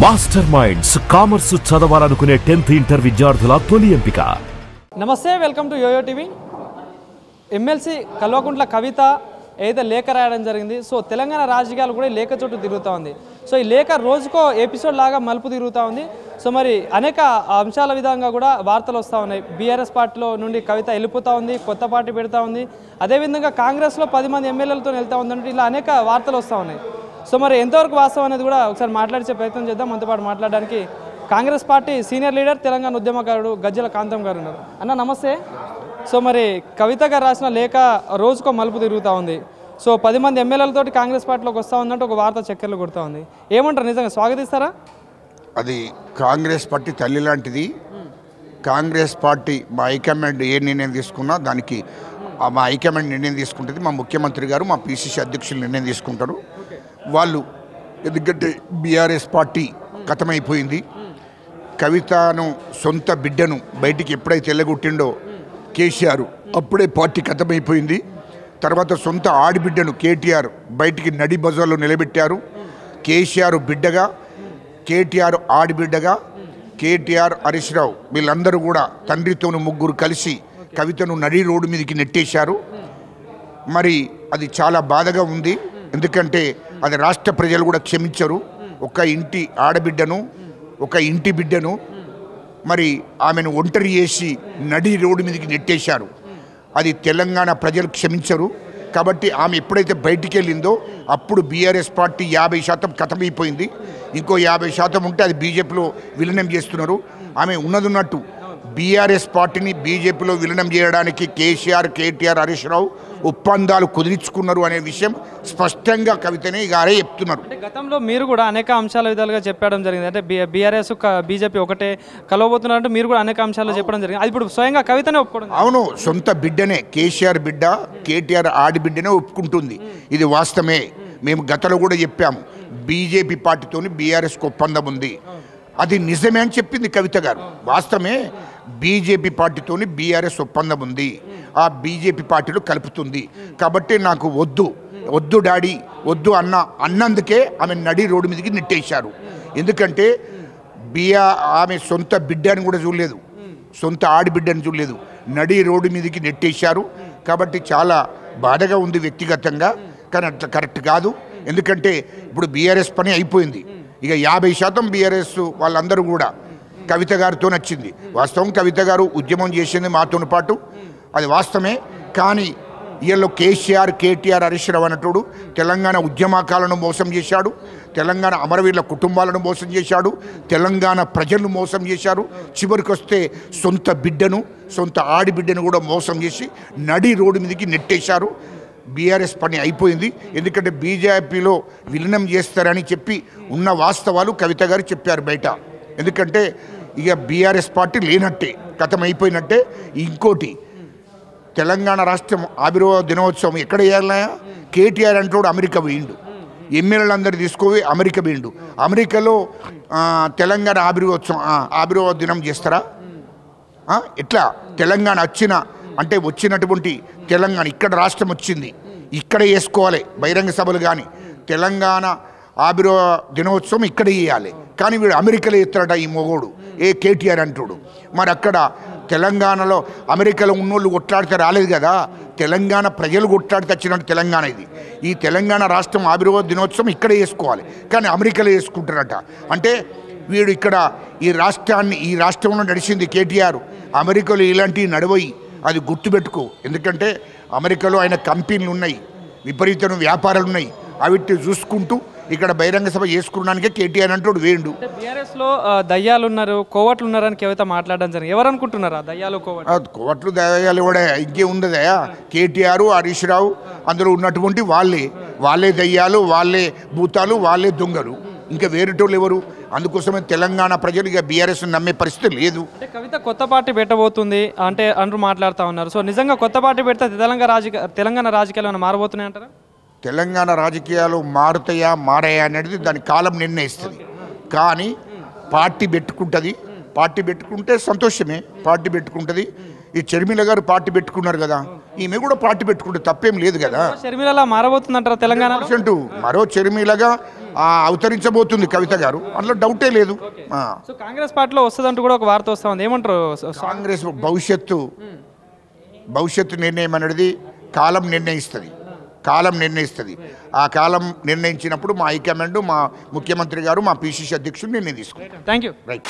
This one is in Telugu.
మాస్టర్ మైండ్స్ కామర్స్ చదవాలనుకునే 10th ఇంటర్ విద్యార్థుల తొలి ఎంపిక. నమస్తే, welcome to YoYo TV. MLC Kalvakuntla Kavitha ఏదైతే లేఖ రాయడం జరిగింది. సో తెలంగాణ రాజకీయాలు కూడా ఈ లేఖ చుట్టూ తిరుగుతూ ఉంది. సో ఈ లేఖ రోజుకో ఎపిసోడ్ లాగా మలుపు తిరుగుతూ ఉంది. సో మరి అనేక అంశాల విధంగా కూడా వార్తలు వస్తూ ఉన్నాయి. బీఆర్ఎస్ పార్టీలో నుండి కవిత వెళ్ళిపోతూ ఉంది, కొత్త పార్టీ పెడతా ఉంది. అదేవిధంగా కాంగ్రెస్లో 10 మంది ఎమ్మెల్యేలతో వెళ్తూ ఉందంటే ఇలా అనేక వార్తలు వస్తూ ఉన్నాయి. సో మరి ఎంతవరకు వాస్తవం అనేది కూడా ఒకసారి మాట్లాడించే ప్రయత్నం చేద్దాం. మనతో పాటు మాట్లాడడానికి Congress party senior leader, Telangana ఉద్యమకారుడు గజ్జల కాంతం గారు ఉన్నారు. అన్న నమస్తే. సో మరి కవిత గారు రాసిన లేఖ రోజుకో మలుపు తిరుగుతూ ఉంది. సో 10 మంది ఎమ్మెల్యేలతోటి కాంగ్రెస్ పార్టీలోకి వస్తూ ఉందంటే ఒక వార్త చక్కెర్లు కొడుతూ ఉంది. ఏమంటారు, నిజంగా స్వాగతిస్తారా? అది కాంగ్రెస్ పార్టీ తల్లి లాంటిది. కాంగ్రెస్ పార్టీ మా హైకమాండ్ ఏ నిర్ణయం తీసుకున్నా దానికి మా హైకమాండ్ నిర్ణయం తీసుకుంటుంది. మా ముఖ్యమంత్రి గారు, మా పిసిసి అధ్యక్షులు నిర్ణయం తీసుకుంటారు. వాళ్ళు ఎందుకంటే బీఆర్ఎస్ పార్టీ ఖతమైపోయింది. కవితను సొంత బిడ్డను బయటికి ఎప్పుడైతే వెళ్ళగొట్టిండో కేసీఆర్, అప్పుడే పార్టీ ఖతమైపోయింది. తర్వాత సొంత ఆడిబిడ్డను కేటీఆర్ బయటికి నడి బజార్లో నిలబెట్టారు. కేసీఆర్ బిడ్డగా, కేటీఆర్ ఆడిబిడ్డగా, కేటీఆర్ హరీష్ రావు వీళ్ళందరూ కూడా తండ్రితోనూ ముగ్గురు కలిసి కవితను నడి రోడ్డు మీదకి నెట్టేశారు. మరి అది చాలా బాధగా ఉంది. ఎందుకంటే అది రాష్ట్ర ప్రజలు కూడా క్షమించరు. ఒక ఇంటి ఆడబిడ్డను, ఒక ఇంటి బిడ్డను మరి ఆమెను ఒంటరి చేసి నడి రోడ్డు మీదకి నెట్టేశారు. అది తెలంగాణ ప్రజలు క్షమించరు. కాబట్టి ఆమె ఎప్పుడైతే బయటికి వెళ్ళిందో అప్పుడు బీఆర్ఎస్ పార్టీ 50% ఖతమైపోయింది. ఇంకో 50% ఉంటే అది బీజేపీలో విలీనం చేస్తున్నారు. ఆమె ఉన్నదున్నట్టు బీఆర్ఎస్ పార్టీని బీజేపీలో విలీనం చేయడానికి కేసీఆర్, కేటీఆర్, హరీష్ రావు ఒప్పందాలు కుదిరించుకున్నారు అనే విషయం స్పష్టంగా కవితనే గారే చెప్తున్నారు. అంటే గతంలో మీరు కూడా అనేక అంశాల విధాలుగా చెప్పడం జరిగింది. అంటే బీఆర్ఎస్ బీజేపీ ఒకటే కలవబోతున్నారంటే మీరు కూడా అనేక అంశాలు చెప్పడం జరిగింది. అది ఇప్పుడు స్వయంగా కవితనే ఒప్పుకోవడం. అవును, సొంత బిడ్డనే, కేసీఆర్ బిడ్డ, కేటీఆర్ ఆడిబిడ్డనే ఒప్పుకుంటుంది. ఇది వాస్తవమే. మేము గతంలో కూడా చెప్పాము, బీజేపీ పార్టీతోని బీఆర్ఎస్కి ఒప్పందం ఉంది. అది నిజమే అని చెప్పింది కవిత గారు. వాస్తవమే, బీజేపీ పార్టీతోని బీఆర్ఎస్ ఒప్పందం ఉంది. ఆ బీజేపీ పార్టీలో కలుపుతుంది. కాబట్టి నాకు వద్దు డాడీ, వద్దు అన్నందుకే ఆమె నడి రోడ్డు మీదకి నెట్టేశారు. ఎందుకంటే ఆమె సొంత బిడ్డని కూడా చూడలేదు, సొంత ఆడిబిడ్డని చూడలేదు, నడి రోడ్డు మీదకి నెట్టేశారు. కాబట్టి చాలా బాధగా ఉంది వ్యక్తిగతంగా. కానీ అట్లా కరెక్ట్ కాదు. ఎందుకంటే ఇప్పుడు బీఆర్ఎస్ పని అయిపోయింది. ఇక 50% బీఆర్ఎస్ వాళ్ళందరూ కూడా కవిత గారితో నచ్చింది. వాస్తవం, కవిత గారు ఉద్యమం చేసింది మాతో పాటు, అది వాస్తవమే. కానీ వీళ్ళు కేసీఆర్, కేటీఆర్, హరీష్ రావు అన్నట్టు తెలంగాణ ఉద్యమకాలను మోసం చేశాడు, తెలంగాణ అమరవీరుల కుటుంబాలను మోసం చేశాడు, తెలంగాణ ప్రజలను మోసం చేశారు. చివరికి వస్తే సొంత బిడ్డను, సొంత ఆడిబిడ్డను కూడా మోసం చేసి నడి రోడ్డు మీదకి నెట్టేశారు. బీఆర్ఎస్ పని అయిపోయింది. ఎందుకంటే బీజేపీలో విలీనం చేస్తారని చెప్పి ఉన్న వాస్తవాలు కవిత గారు చెప్పారు బయట. ఎందుకంటే ఇక బీఆర్ఎస్ పార్టీ లేనట్టే, ఖతమైపోయినట్టే. ఇంకోటి, తెలంగాణ రాష్ట్రం ఆవిర్భావ దినోత్సవం ఎక్కడ చేయాలన్నా కేటీఆర్ అంటోడు అమెరికా పోయిండు, ఎమ్మెల్యేలందరూ తీసుకుపోయి అమెరికా పోయిండు. అమెరికాలో తెలంగాణ ఆవిర్భావ దినం చేస్తారా? ఎట్లా? తెలంగాణ వచ్చినటువంటి తెలంగాణ ఇక్కడ రాష్ట్రం వచ్చింది, ఇక్కడ చేసుకోవాలి బహిరంగ సభలు. కానీ తెలంగాణ ఆవిర్భావ దినోత్సవం ఇక్కడ చేయాలి. కానీ వీడు అమెరికాలో ఎత్తాడట ఈ మొగోడు, కేటీఆర్ అంటాడు. మరి అక్కడ తెలంగాణలో అమెరికాలో ఉన్నోళ్ళు కొట్లాడితే రాలేదు కదా, తెలంగాణ ప్రజలు కొట్లాడితే వచ్చినట్టు తెలంగాణ ఇది. ఈ తెలంగాణ రాష్ట్రం ఆవిర్భావ దినోత్సవం ఇక్కడ చేసుకోవాలి, కానీ అమెరికాలో చేసుకుంటారట. అంటే వీడు ఇక్కడ ఈ రాష్ట్రంలో నడిచింది కేటీఆర్, అమెరికాలో ఇలాంటివి నడవయి, అది గుర్తుపెట్టుకో. ఎందుకంటే అమెరికాలో ఆయన కంపెనీలు ఉన్నాయి, విపరీతమైన వ్యాపారాలు ఉన్నాయి. అవిటి చూసుకుంటూ ఇక్కడ బహిరంగ సభ చేసుకున్నానికే కేటీఆర్ అంటాడు వేయండు. బీఆర్ఎస్లో దయ్యాలు ఉన్నారు, కోవట్లు ఉన్నారని కవిత మాట్లాడడం జరిగింది. ఎవరు అనుకుంటున్నారా దయ్యాలు, కోవట్లు దయ్యాలు కూడా ఇంకేముందయా? కేటీఆర్, హరీష్ రావు అందులో ఉన్నటువంటి వాళ్ళే దయ్యాలు, వాళ్ళే భూతాలు, వాళ్ళే దొంగలు. ఇంకా వేరేటోళ్ళు ఎవరు? అందుకోసమే తెలంగాణ ప్రజలు ఇక బీఆర్ఎస్ నమ్మే పరిస్థితి లేదు. అంటే కవిత కొత్త పార్టీ పెట్టబోతుంది అంటే అంటూ మాట్లాడుతూ ఉన్నారు. సో నిజంగా కొత్త పార్టీ పెడితే తెలంగాణ రాజకీయాలు ఏమైనా మారబోతున్నాయి అంటారా? తెలంగాణ రాజకీయాలు మారాయా అనేది దాని కాలం నిర్ణయిస్తుంది. కానీ పార్టీ పెట్టుకుంటే సంతోషమే, పార్టీ పెట్టుకుంటుంది. ఈ షర్మిల గారు పార్టీ పెట్టుకున్నారు కదా, ఈమె కూడా పార్టీ పెట్టుకుంటే తప్పేం లేదు కదా. షర్మిలలా మారబోతుందంటారా తెలంగాణ? మరో షర్మిలగా అవతరించబోతుంది కవిత గారు, అందులో డౌటే లేదు. సో కాంగ్రెస్ పార్టీలో వస్తుందంటూ కూడా ఒక వార్త వస్తూ ఉంది, ఏమంటారు? కాంగ్రెస్ భవిష్యత్తు నిర్ణయం అనేది కాలం నిర్ణయిస్తుంది. ఆ కాలం నిర్ణయించినప్పుడు మా హైకమాండ్, మా ముఖ్యమంత్రి గారు, మా పిసిసి అధ్యక్షుడు నిర్ణయం తీసుకుంటారు. Thank you. రైట్.